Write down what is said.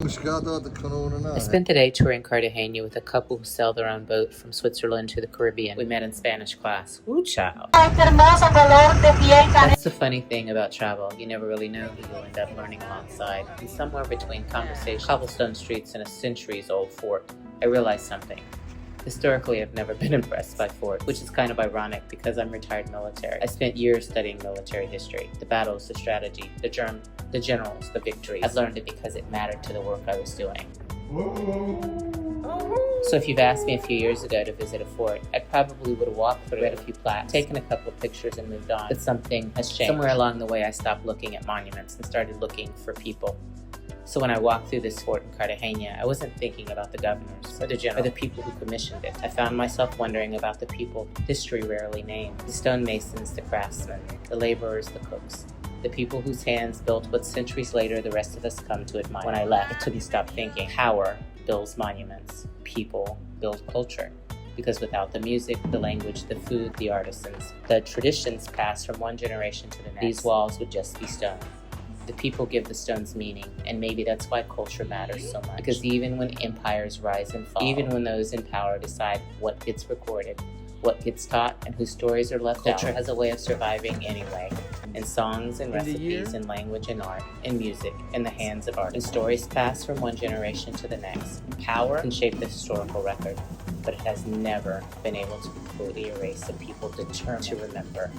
I spent the day touring Cartagena with a couple who sell their own boat from Switzerland to the Caribbean. We met in Spanish class. Ooh, child. That's the funny thing about travel. You never really know who you'll end up learning alongside. And somewhere between conversation, cobblestone streets, and a centuries-old fort, I realized something. Historically, I've never been impressed by forts, which is kind of ironic because I'm retired military. I spent years studying military history, the battles, the strategy, the generals, the victories. I've learned it because it mattered to the work I was doing. So if you've asked me a few years ago to visit a fort, I probably would have walked through, read a few plaques, taken a couple of pictures and moved on. But something has changed. Somewhere along the way, I stopped looking at monuments and started looking for people. So when I walked through this fort in Cartagena, I wasn't thinking about the governors or the generals or the people who commissioned it. I found myself wondering about the people history rarely named. The stonemasons, the craftsmen, the laborers, the cooks. The people whose hands built what centuries later the rest of us come to admire. When I left, I couldn't stop thinking. Power builds monuments. People build culture. Because without the music, the language, the food, the artisans, the traditions pass from one generation to the next. These walls would just be stone. The people give the stones meaning, and maybe that's why culture matters so much. Because even when empires rise and fall, even when those in power decide what gets recorded, what gets taught, and whose stories are left out, culture has a way of surviving anyway. In songs and recipes, in language and art, in music, in the hands of artists. And stories pass from one generation to the next. Power can shape the historical record, but it has never been able to completely erase the people determined to remember.